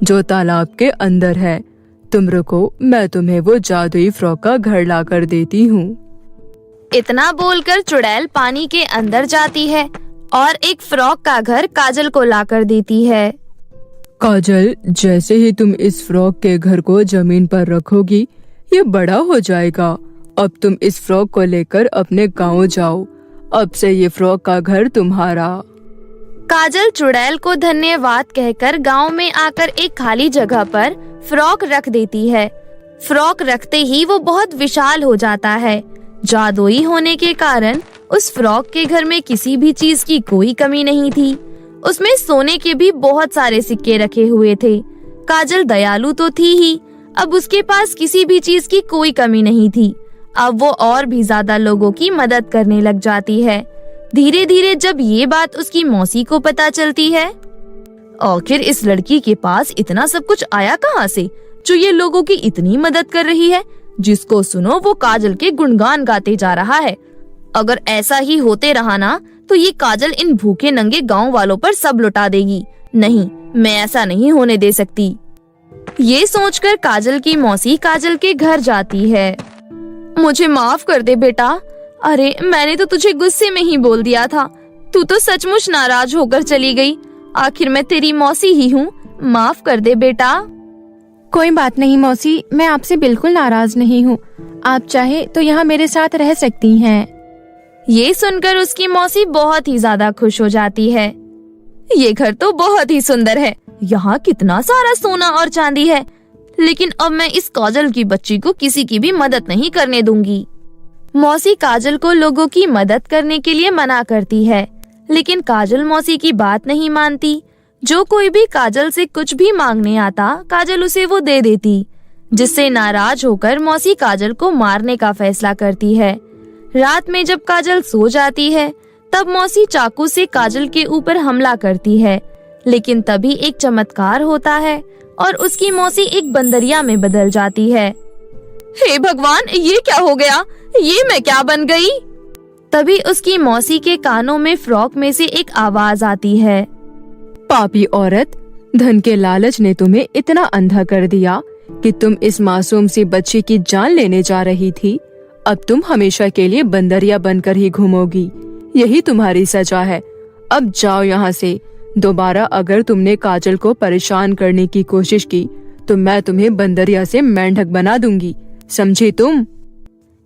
जो तालाब के अंदर है। तुम रुको, मैं तुम्हें वो जादुई फ्रॉक का घर लाकर देती हूँ। इतना बोलकर चुड़ैल पानी के अंदर जाती है और एक फ्रॉक का घर काजल को लाकर देती है। काजल, जैसे ही तुम इस फ्रॉक के घर को जमीन पर रखोगी, ये बड़ा हो जाएगा। अब तुम इस फ्रॉक को लेकर अपने गाँव जाओ। अब से ये फ्रॉक का घर तुम्हारा। काजल चुड़ैल को धन्यवाद कहकर गांव में आकर एक खाली जगह पर फ्रॉक रख देती है। फ्रॉक रखते ही वो बहुत विशाल हो जाता है। जादुई होने के कारण उस फ्रॉक के घर में किसी भी चीज की कोई कमी नहीं थी। उसमें सोने के भी बहुत सारे सिक्के रखे हुए थे। काजल दयालु तो थी ही, अब उसके पास किसी भी चीज की कोई कमी नहीं थी। अब वो और भी ज्यादा लोगों की मदद करने लग जाती है। धीरे धीरे जब ये बात उसकी मौसी को पता चलती है, आखिर इस लड़की के पास इतना सब कुछ आया कहाँ से जो ये लोगों की इतनी मदद कर रही है। जिसको सुनो वो काजल के गुणगान गाते जा रहा है। अगर ऐसा ही होते रहा ना तो ये काजल इन भूखे नंगे गांव वालों पर सब लुटा देगी। नहीं, मैं ऐसा नहीं होने दे सकती। ये सोचकर काजल की मौसी काजल के घर जाती है। मुझे माफ कर दे बेटा। अरे मैंने तो तुझे गुस्से में ही बोल दिया था। तू तो सचमुच नाराज होकर चली गई। आखिर मैं तेरी मौसी ही हूँ, माफ कर दे बेटा। कोई बात नहीं मौसी, मैं आपसे बिल्कुल नाराज नहीं हूँ। आप चाहे तो यहाँ मेरे साथ रह सकती हैं। ये सुनकर उसकी मौसी बहुत ही ज्यादा खुश हो जाती है। ये घर तो बहुत ही सुंदर है। यहाँ कितना सारा सोना और चांदी है। लेकिन अब मैं इस काजल की बच्ची को किसी की भी मदद नहीं करने दूंगी। मौसी काजल को लोगों की मदद करने के लिए मना करती है, लेकिन काजल मौसी की बात नहीं मानती। जो कोई भी काजल से कुछ भी मांगने आता, काजल उसे वो दे देती, जिससे नाराज होकर मौसी काजल को मारने का फैसला करती है। रात में जब काजल सो जाती है, तब मौसी चाकू से काजल के ऊपर हमला करती है। लेकिन तभी एक चमत्कार होता है और उसकी मौसी एक बंदरिया में बदल जाती है। हे भगवान, ये क्या हो गया? ये मैं क्या बन गई? तभी उसकी मौसी के कानों में फ्रॉक में से एक आवाज आती है। पापी औरत, धन के लालच ने तुम्हें इतना अंधा कर दिया कि तुम इस मासूम सी बच्ची की जान लेने जा रही थी। अब तुम हमेशा के लिए बंदरिया बनकर ही घूमोगी। यही तुम्हारी सजा है। अब जाओ यहाँ से। दोबारा अगर तुमने काजल को परेशान करने की कोशिश की तो मैं तुम्हें बंदरिया से मेंढक बना दूंगी, समझी तुम?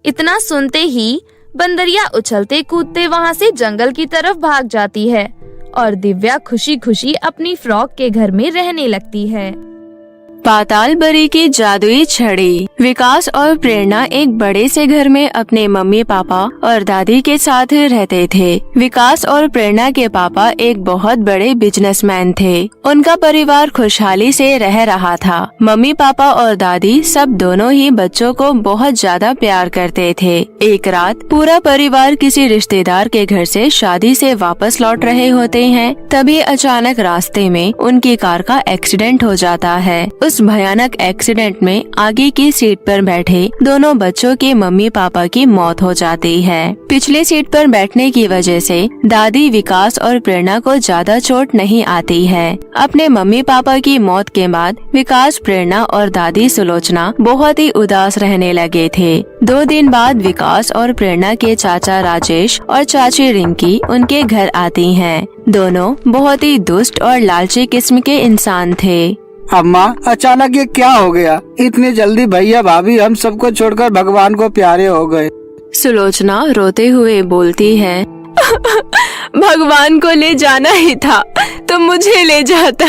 इतना सुनते ही बंदरिया उछलते कूदते वहाँ से जंगल की तरफ भाग जाती है और दिव्या खुशी खुशी अपनी फ्रॉक के घर में रहने लगती है। पाताल परी की जादुई छड़ी। विकास और प्रेरणा एक बड़े से घर में अपने मम्मी पापा और दादी के साथ रहते थे। विकास और प्रेरणा के पापा एक बहुत बड़े बिजनेसमैन थे। उनका परिवार खुशहाली से रह रहा था। मम्मी पापा और दादी सब दोनों ही बच्चों को बहुत ज्यादा प्यार करते थे। एक रात पूरा परिवार किसी रिश्तेदार के घर से शादी से वापस लौट रहे होते हैं। तभी अचानक रास्ते में उनकी कार का एक्सीडेंट हो जाता है। उस भयानक एक्सीडेंट में आगे की सीट पर बैठे दोनों बच्चों के मम्मी पापा की मौत हो जाती है। पिछले सीट पर बैठने की वजह से दादी विकास और प्रेरणा को ज्यादा चोट नहीं आती है। अपने मम्मी पापा की मौत के बाद विकास, प्रेरणा और दादी सुलोचना बहुत ही उदास रहने लगे थे। 2 दिन बाद विकास और प्रेरणा के चाचा राजेश और चाची रिंकी उनके घर आती हैं। दोनों बहुत ही दुष्ट और लालची किस्म के इंसान थे। अम्मा, अचानक ये क्या हो गया? इतनी जल्दी भैया भाभी हम सबको छोड़कर भगवान को प्यारे हो गए। सुलोचना रोते हुए बोलती है, भगवान को ले जाना ही था तो मुझे ले जाता।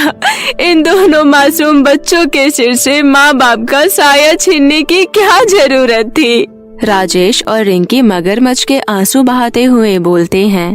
इन दोनों मासूम बच्चों के सिर से माँ बाप का साया छीनने की क्या जरूरत थी। राजेश और रिंकी मगरमच्छ के आंसू बहाते हुए बोलते हैं।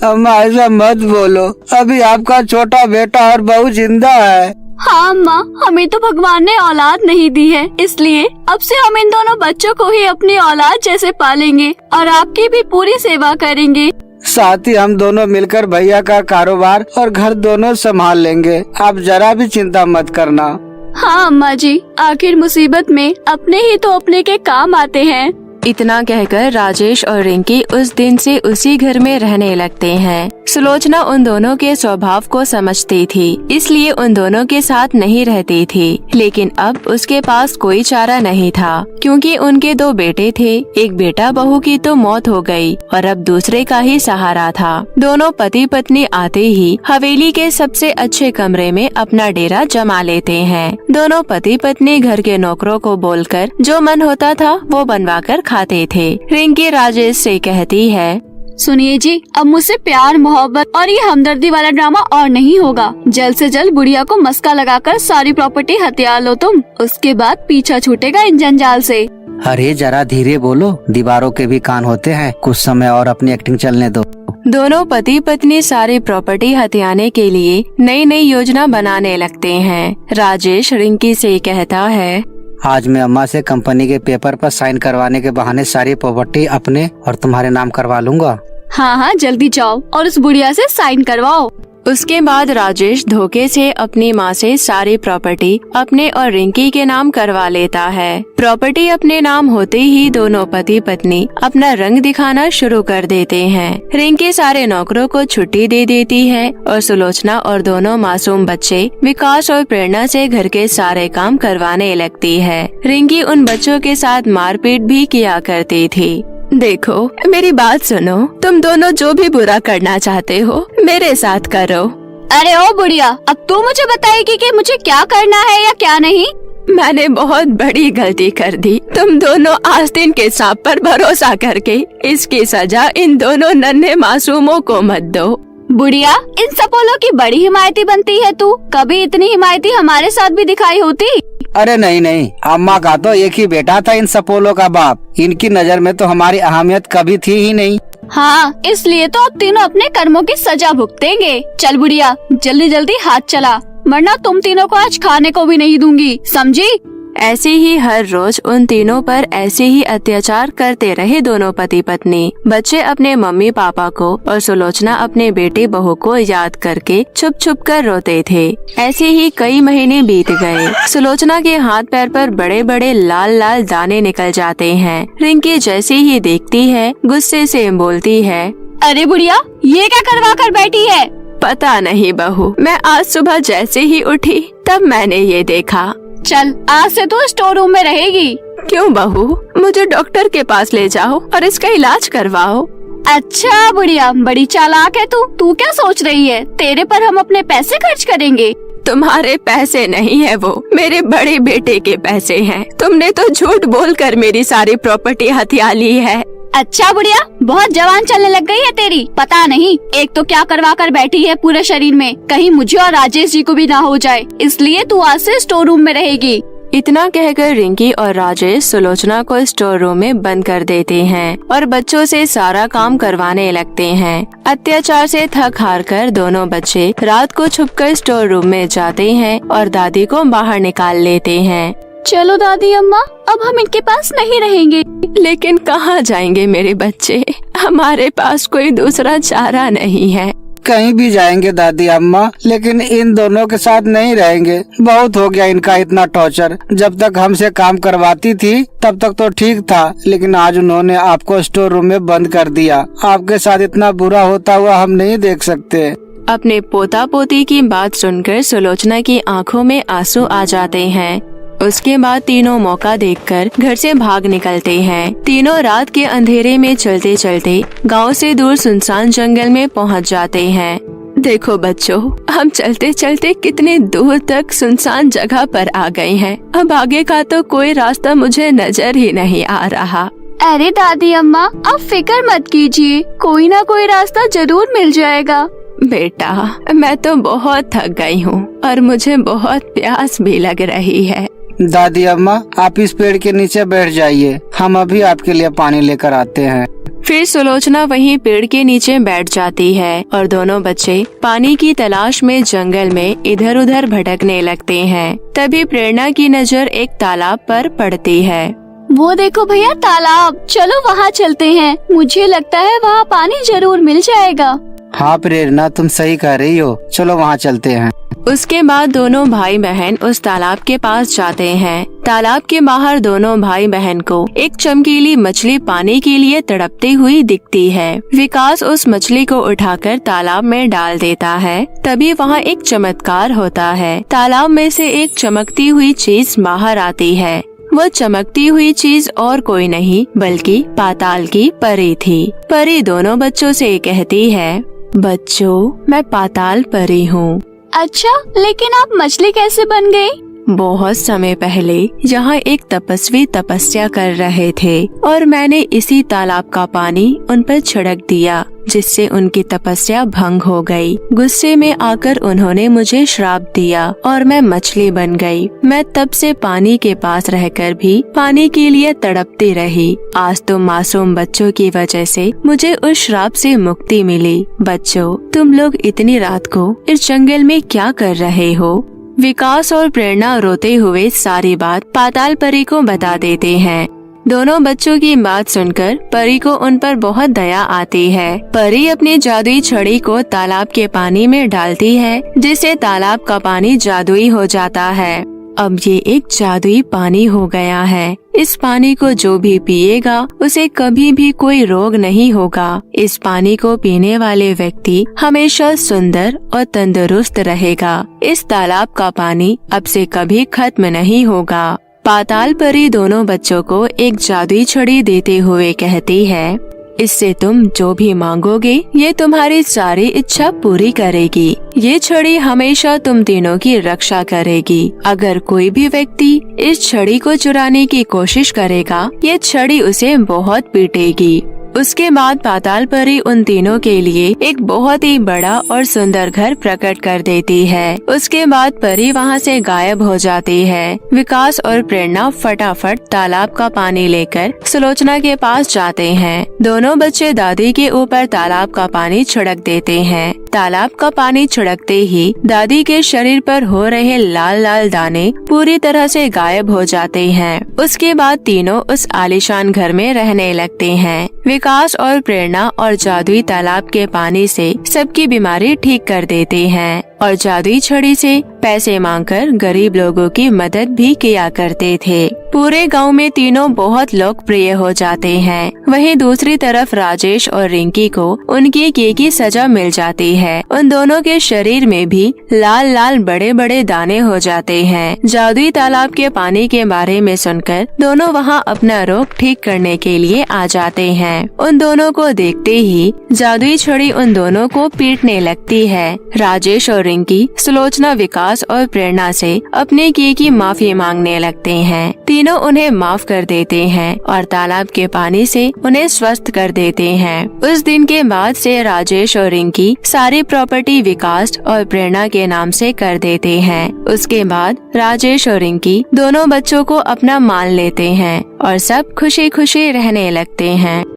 अम्मा ऐसा मत बोलो, अभी आपका छोटा बेटा और बहू जिंदा है। हाँ अम्मा, हमें तो भगवान ने औलाद नहीं दी है, इसलिए अब से हम इन दोनों बच्चों को ही अपनी औलाद जैसे पालेंगे और आपकी भी पूरी सेवा करेंगे। साथ ही हम दोनों मिलकर भैया का कारोबार और घर दोनों संभाल लेंगे। आप जरा भी चिंता मत करना। हाँ अम्मा जी, आखिर मुसीबत में अपने ही तो अपने के काम आते हैं। इतना कहकर राजेश और रिंकी उस दिन से उसी घर में रहने लगते हैं। सुलोचना उन दोनों के स्वभाव को समझती थी, इसलिए उन दोनों के साथ नहीं रहती थी। लेकिन अब उसके पास कोई चारा नहीं था, क्योंकि उनके 2 बेटे थे। एक बेटा बहू की तो मौत हो गई और अब दूसरे का ही सहारा था। दोनों पति पत्नी आते ही हवेली के सबसे अच्छे कमरे में अपना डेरा जमा लेते हैं। दोनों पति पत्नी घर के नौकरों को बोलकर जो मन होता था वो बनवा कर खाते थे। रिंकी राजेश से कहती है, सुनिए जी, अब मुझसे प्यार मोहब्बत और ये हमदर्दी वाला ड्रामा और नहीं होगा। जल्द से जल्द बुढ़िया को मस्का लगाकर सारी प्रॉपर्टी हथिया लो तुम, उसके बाद पीछा छूटेगा इन जंजाल से। अरे जरा धीरे बोलो, दीवारों के भी कान होते हैं, कुछ समय और अपनी एक्टिंग चलने दो। दोनों पति पत्नी सारी प्रॉपर्टी हथियाने के लिए नई नई योजना बनाने लगते हैं। राजेश रिंकी से कहता है, आज मैं अम्मा से कंपनी के पेपर पर साइन करवाने के बहाने सारी प्रॉपर्टी अपने और तुम्हारे नाम करवा लूंगा। हाँ हाँ, जल्दी जाओ और उस बुढ़िया से साइन करवाओ। उसके बाद राजेश धोखे से अपनी माँ से सारी प्रॉपर्टी अपने और रिंकी के नाम करवा लेता है। प्रॉपर्टी अपने नाम होते ही दोनों पति पत्नी अपना रंग दिखाना शुरू कर देते हैं। रिंकी सारे नौकरों को छुट्टी दे देती है और सुलोचना और दोनों मासूम बच्चे विकास और प्रेरणा से घर के सारे काम करवाने लगती है। रिंकी उन बच्चों के साथ मारपीट भी किया करती थी। देखो मेरी बात सुनो, तुम दोनों जो भी बुरा करना चाहते हो मेरे साथ करो। अरे ओ बुढ़िया, अब तू मुझे बताएगी कि मुझे क्या करना है या क्या नहीं। मैंने बहुत बड़ी गलती कर दी, तुम दोनों आस्तीन के सांप पर भरोसा करके। इसकी सजा इन दोनों नन्हे मासूमों को मत दो। बुढ़िया, इन सपोलों की बड़ी हिमायती बनती है तू, कभी इतनी हिमायती हमारे साथ भी दिखाई होती। अरे नहीं नहीं, अम्मा का तो एक ही बेटा था इन सपोलों का बाप, इनकी नजर में तो हमारी अहमियत कभी थी ही नहीं। हाँ, इसलिए तो अब तीनों अपने कर्मों की सजा भुगतेंगे। चल बुढ़िया, जल्दी जल्दी हाथ चला, वरना तुम तीनों को आज खाने को भी नहीं दूंगी, समझी। ऐसे ही हर रोज उन तीनों पर ऐसे ही अत्याचार करते रहे दोनों पति पत्नी। बच्चे अपने मम्मी पापा को और सुलोचना अपने बेटे बहू को याद करके छुप छुप कर रोते थे। ऐसे ही कई महीने बीत गए। सुलोचना के हाथ पैर पर बड़े बड़े लाल लाल दाने निकल जाते हैं। रिंकी जैसे ही देखती है गुस्से से बोलती है, अरे बुढ़िया, ये क्या करवा कर बैठी है। पता नहीं बहू, मैं आज सुबह जैसे ही उठी तब मैंने ये देखा। चल, आज से तो स्टोर रूम में रहेगी। क्यों बहू, मुझे डॉक्टर के पास ले जाओ और इसका इलाज करवाओ। अच्छा बुढ़िया, बड़ी चालाक है तू क्या सोच रही है, तेरे पर हम अपने पैसे खर्च करेंगे। तुम्हारे पैसे नहीं है वो, मेरे बड़े बेटे के पैसे हैं। तुमने तो झूठ बोलकर मेरी सारी प्रॉपर्टी हथिया ली है। अच्छा बुढ़िया, बहुत जवान चलने लग गई है तेरी, पता नहीं एक तो क्या करवा कर बैठी है पूरे शरीर में, कहीं मुझे और राजेश जी को भी ना हो जाए, इसलिए तू आज से स्टोर रूम में रहेगी। इतना कहकर रिंकी और राजेश सुलोचना को स्टोर रूम में बंद कर देते हैं और बच्चों से सारा काम करवाने लगते हैं। अत्याचार से थक हार कर दोनों बच्चे रात को छुपकर स्टोर रूम में जाते हैं और दादी को बाहर निकाल लेते हैं। चलो दादी अम्मा, अब हम इनके पास नहीं रहेंगे। लेकिन कहाँ जाएंगे मेरे बच्चे, हमारे पास कोई दूसरा चारा नहीं है। कहीं भी जाएंगे दादी अम्मा, लेकिन इन दोनों के साथ नहीं रहेंगे। बहुत हो गया इनका इतना टॉर्चर। जब तक हमसे काम करवाती थी तब तक तो ठीक था, लेकिन आज उन्होंने आपको स्टोर रूम में बंद कर दिया। आपके साथ इतना बुरा होता हुआ हम नहीं देख सकते। अपने पोता पोती की बात सुनकर सुलोचना की आंखों में आंसू आ जाते हैं। उसके बाद तीनों मौका देखकर घर से भाग निकलते हैं। तीनों रात के अंधेरे में चलते चलते गांव से दूर सुनसान जंगल में पहुंच जाते हैं। देखो बच्चों, हम चलते चलते कितने दूर तक सुनसान जगह पर आ गए हैं। अब आगे का तो कोई रास्ता मुझे नजर ही नहीं आ रहा। अरे दादी अम्मा, आप फिक्र मत कीजिए, कोई ना कोई रास्ता जरूर मिल जाएगा। बेटा, मैं तो बहुत थक गई हूँ और मुझे बहुत प्यास भी लग रही है। दादी अम्मा, आप इस पेड़ के नीचे बैठ जाइए, हम अभी आपके लिए पानी लेकर आते हैं। फिर सुलोचना वहीं पेड़ के नीचे बैठ जाती है और दोनों बच्चे पानी की तलाश में जंगल में इधर उधर भटकने लगते हैं। तभी प्रेरणा की नजर एक तालाब पर पड़ती है। वो देखो भैया, तालाब, चलो वहाँ चलते हैं, मुझे लगता है वहाँ पानी जरूर मिल जाएगा। हाँ प्रेरणा, तुम सही कह रही हो, चलो वहाँ चलते हैं। उसके बाद दोनों भाई बहन उस तालाब के पास जाते हैं। तालाब के बाहर दोनों भाई बहन को एक चमकीली मछली पाने के लिए तड़पती हुई दिखती है। विकास उस मछली को उठाकर तालाब में डाल देता है। तभी वहाँ एक चमत्कार होता है। तालाब में से एक चमकती हुई चीज बाहर आती है। वो चमकती हुई चीज और कोई नहीं बल्कि पाताल की परी थी। परी दोनों बच्चों से कहती है, बच्चों, मैं पाताल परी हूँ। अच्छा, लेकिन आप मछली कैसे बन गई? बहुत समय पहले यहाँ एक तपस्वी तपस्या कर रहे थे और मैंने इसी तालाब का पानी उन पर छिड़क दिया, जिससे उनकी तपस्या भंग हो गई। गुस्से में आकर उन्होंने मुझे श्राप दिया और मैं मछली बन गई। मैं तब से पानी के पास रहकर भी पानी के लिए तड़पती रही। आज तो मासूम बच्चों की वजह से मुझे उस श्राप से मुक्ति मिली। बच्चों, तुम लोग इतनी रात को इस जंगल में क्या कर रहे हो? विकास और प्रेरणा रोते हुए सारी बात पाताल परी को बता देते हैं। दोनों बच्चों की बात सुनकर परी को उन पर बहुत दया आती है। परी अपनी जादुई छड़ी को तालाब के पानी में डालती है, जिससे तालाब का पानी जादुई हो जाता है। अब ये एक जादुई पानी हो गया है। इस पानी को जो भी पिएगा उसे कभी भी कोई रोग नहीं होगा। इस पानी को पीने वाले व्यक्ति हमेशा सुंदर और तंदुरुस्त रहेगा। इस तालाब का पानी अब से कभी खत्म नहीं होगा। पाताल परी दोनों बच्चों को एक जादुई छड़ी देते हुए कहती है, इससे तुम जो भी मांगोगे ये तुम्हारी सारी इच्छा पूरी करेगी। ये छड़ी हमेशा तुम तीनों की रक्षा करेगी। अगर कोई भी व्यक्ति इस छड़ी को चुराने की कोशिश करेगा, ये छड़ी उसे बहुत पीटेगी। उसके बाद पाताल परी उन तीनों के लिए एक बहुत ही बड़ा और सुंदर घर प्रकट कर देती है। उसके बाद परी वहाँ से गायब हो जाती है। विकास और प्रेरणा फटाफट तालाब का पानी लेकर सुलोचना के पास जाते हैं। दोनों बच्चे दादी के ऊपर तालाब का पानी छिड़क देते हैं। तालाब का पानी छिड़कते ही दादी के शरीर पर हो रहे लाल लाल दाने पूरी तरह से गायब हो जाते हैं। उसके बाद तीनों उस आलीशान घर में रहने लगते हैं। विकास और प्रेरणा और जादुई तालाब के पानी से सबकी बीमारी ठीक कर देते हैं और जादुई छड़ी से पैसे मांगकर गरीब लोगों की मदद भी किया करते थे। पूरे गांव में तीनों बहुत लोकप्रिय हो जाते हैं। वहीं दूसरी तरफ राजेश और रिंकी को उनकी किए की सजा मिल जाती है। उन दोनों के शरीर में भी लाल लाल बड़े बड़े दाने हो जाते हैं। जादुई तालाब के पानी के बारे में सुनकर दोनों वहां अपना रोग ठीक करने के लिए आ जाते हैं। उन दोनों को देखते ही जादुई छड़ी उन दोनों को पीटने लगती है। राजेश और रिंकी सुलोचना, विकास और प्रेरणा से अपने किए की माफी मांगने लगते हैं। तीनों उन्हें माफ कर देते हैं और तालाब के पानी से उन्हें स्वस्थ कर देते हैं। उस दिन के बाद से राजेश और रिंकी सारी प्रॉपर्टी विकास और प्रेरणा के नाम से कर देते हैं। उसके बाद राजेश और रिंकी दोनों बच्चों को अपना मान लेते हैं और सब खुशी खुशी रहने लगते हैं।